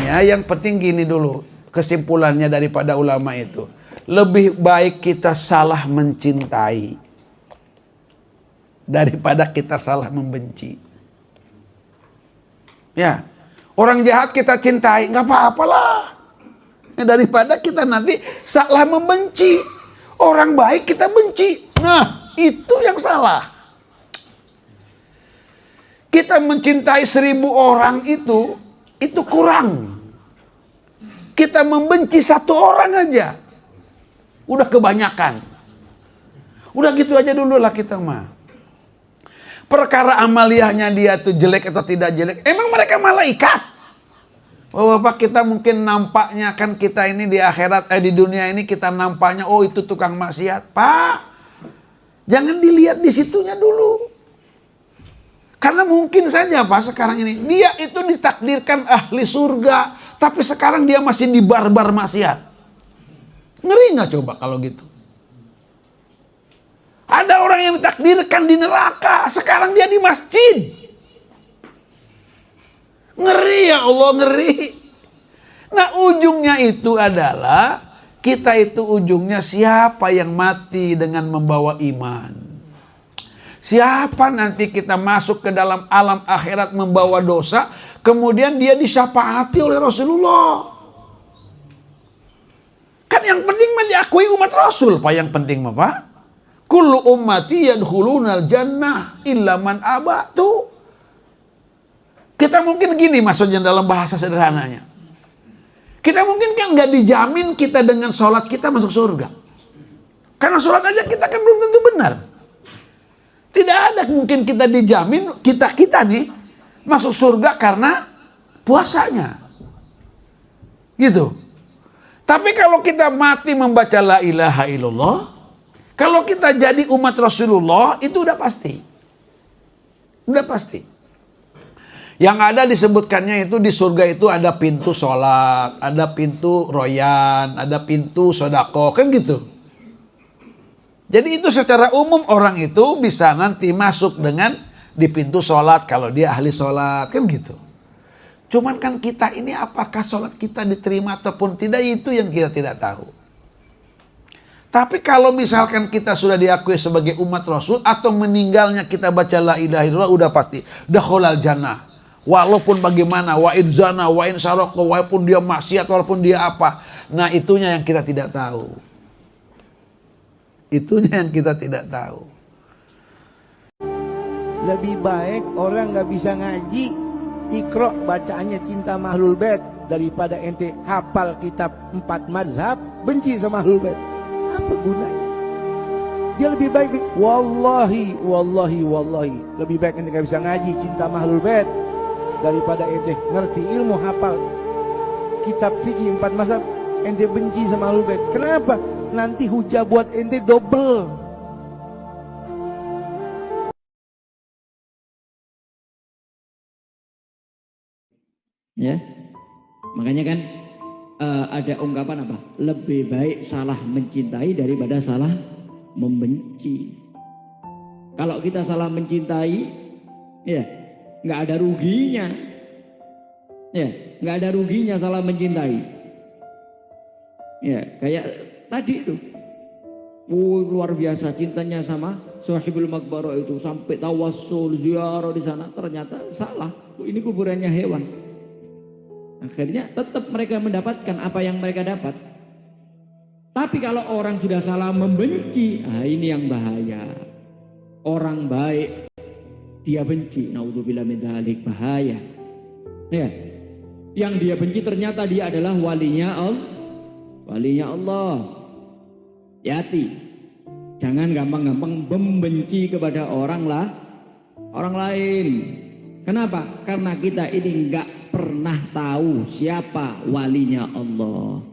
ya, yang penting gini dulu, kesimpulannya daripada ulama itu. Lebih baik kita salah mencintai daripada kita salah membenci. Ya, orang jahat kita cintai, nggak apa-apalah. Daripada kita nanti salah membenci. Orang baik kita benci. Nah, itu yang salah. Kita mencintai 1000 orang itu kurang. Kita membenci 1 orang aja, udah kebanyakan. Udah gitu aja dulu lah kita mah. Perkara amaliyahnya dia tuh jelek atau tidak jelek, emang mereka malaikat? Bapak, kita mungkin nampaknya kan kita ini di akhirat, di dunia ini kita nampaknya, oh itu tukang maksiat. Pak, jangan dilihat di situnya dulu. Karena mungkin saja Pak sekarang ini, dia itu ditakdirkan ahli surga, tapi sekarang dia masih di barbar maksiat. Ngeri nggak coba kalau gitu? Ada orang yang ditakdirkan di neraka, sekarang dia di masjid. Ngeri ya Allah, ngeri. Nah, ujungnya itu adalah kita itu ujungnya siapa yang mati dengan membawa iman. Siapa nanti kita masuk ke dalam alam akhirat membawa dosa, kemudian dia disyafaati oleh Rasulullah. Kan yang penting mah diakui umat Rasul, Pak, yang penting mah, Pak. Kullu ummati yadkhulunal jannah illa man aba tuh. Kita mungkin gini maksudnya dalam bahasa sederhananya. Kita mungkin kan nggak dijamin kita dengan sholat kita masuk surga. Karena sholat aja kita kan belum tentu benar. Tidak ada mungkin kita dijamin kita nih masuk surga karena puasanya. Gitu. Tapi kalau kita mati membaca la ilaha illallah, kalau kita jadi umat Rasulullah, itu udah pasti. Udah pasti. Yang ada disebutkannya itu di surga itu ada pintu sholat, ada pintu royan, ada pintu sodako, kan gitu. Jadi itu secara umum orang itu bisa nanti masuk dengan di pintu sholat kalau dia ahli sholat, kan gitu. Cuman kan kita ini apakah sholat kita diterima ataupun tidak, itu yang kita tidak tahu. Tapi kalau misalkan kita sudah diakui sebagai umat Rasul atau meninggalnya kita baca la ilaha illallah, udah pasti dakhulal jannah. Walaupun bagaimana, wa in zana, wa in saraka, walaupun dia maksiat, walaupun dia apa. Nah, itunya yang kita tidak tahu. Itunya yang kita tidak tahu. Lebih baik orang nggak bisa ngaji, Iqra bacaannya cinta Ahlul Bait, daripada ente hafal kitab 4 mazhab, benci sama Ahlul Bait. Apa gunanya? Dia lebih baik, wallahi, lebih baik ente nggak bisa ngaji cinta Ahlul Bait daripada ente ngerti ilmu hafal kitab fikih 4 mazhab, ente benci sama Ahlul Bait. Kenapa? Nanti hujah buat ente double. Ya, makanya kan ada ungkapan apa? Lebih baik salah mencintai daripada salah membenci. Kalau kita salah mencintai, ya nggak ada ruginya. Ya, nggak ada ruginya salah mencintai. Ya, kayak tadi itu. Luar biasa cintanya sama Sahibul Maqbarah itu, sampai tawassul ziarah di sana, ternyata salah. Ini kuburannya hewan. Akhirnya tetap mereka mendapatkan apa yang mereka dapat. Tapi kalau orang sudah salah membenci, ini yang bahaya. Orang baik dia benci, naudzubillah min dzalik, bahaya. Ya. Yang dia benci ternyata dia adalah walinya Allah. Hati. Jangan gampang-gampang membenci kepada orang lain. Kenapa? Karena kita ini enggak pernah tahu siapa walinya Allah.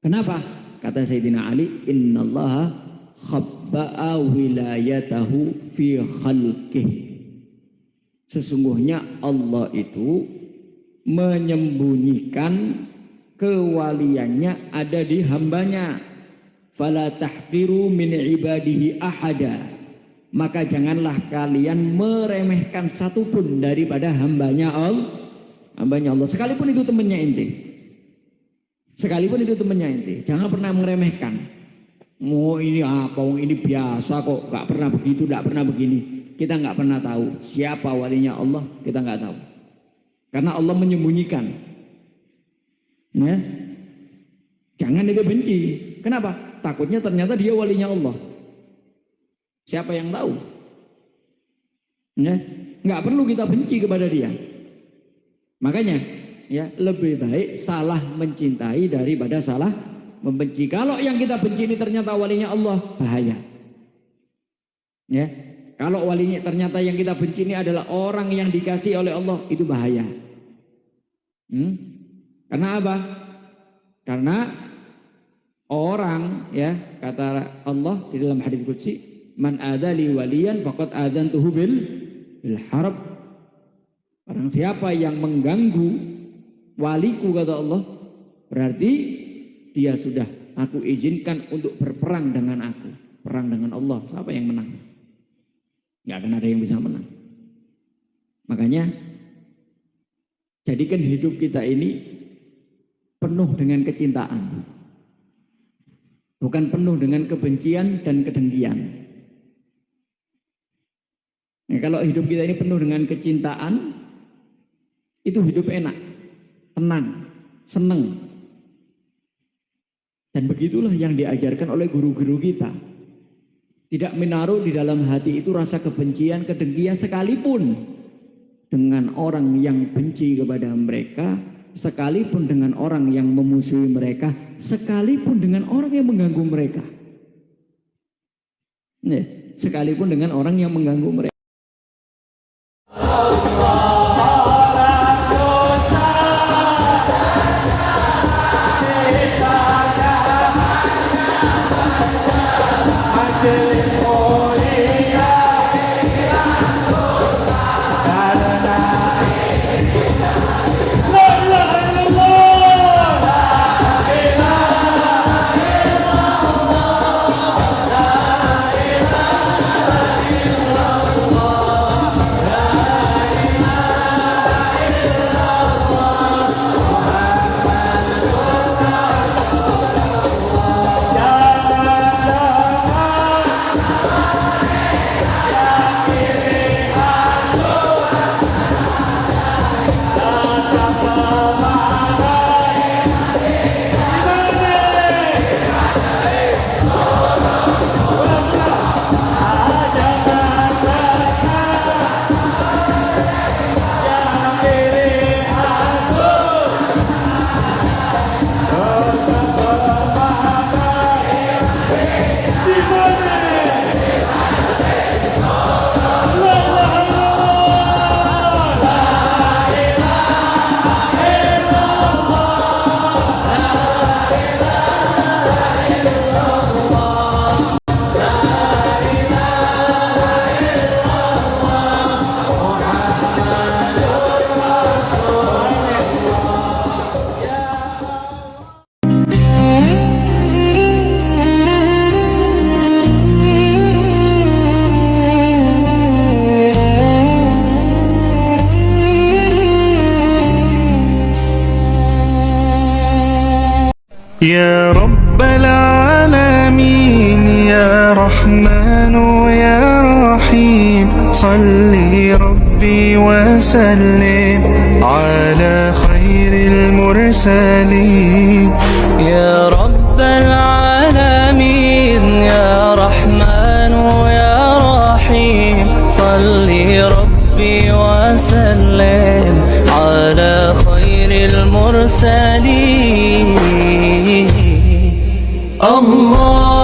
Kenapa? Kata Sayyidina Ali, innallaha khabba'a wilayatahu fi khalqih. Sesungguhnya Allah itu menyembunyikan kewaliannya ada di hambanya. Fala tahqiru min ibadihi ahada. Maka janganlah kalian meremehkan satupun daripada hambanya hambanya Allah, sekalipun itu temannya ente. Sekalipun itu temannya ente, jangan pernah meremehkan. Oh ini apa, ini biasa kok, gak pernah begitu, gak pernah begini. Kita gak pernah tahu siapa walinya Allah, kita gak tahu. Karena Allah menyembunyikan. Ya. Jangan itu benci. Kenapa? Takutnya ternyata dia walinya Allah. Siapa yang tahu? Ya. Gak perlu kita benci kepada dia. Makanya ya lebih baik salah mencintai daripada salah membenci. Kalau yang kita benci ini ternyata walinya Allah, bahaya. Ya, kalau walinya ternyata yang kita benci ini adalah orang yang dikasih oleh Allah, itu bahaya. Karena apa? Karena orang ya kata Allah di dalam hadits qudsi, man adali waliyan faqad adzantuhu bil harb. Barang siapa yang mengganggu waliku kata Allah, berarti dia sudah aku izinkan untuk berperang dengan aku. Perang dengan Allah, siapa yang menang? Gak akan ada yang bisa menang. Makanya jadikan hidup kita ini penuh dengan kecintaan, bukan penuh dengan kebencian dan kedengkian. Nah, kalau hidup kita ini penuh dengan kecintaan, itu hidup enak, tenang, senang. Dan begitulah yang diajarkan oleh guru-guru kita. Tidak menaruh di dalam hati itu rasa kebencian, kedengkian sekalipun dengan orang yang benci kepada mereka, sekalipun dengan orang yang memusuhi mereka, sekalipun dengan orang yang mengganggu mereka. Nih, sekalipun dengan orang yang mengganggu mereka. يا رب العالمين يا رحمن يا رحيم صل ربي وسلم على خير المرسلين يا رب العالمين يا رحمن يا رحيم صل ربي وسلم على خير المرسلين الله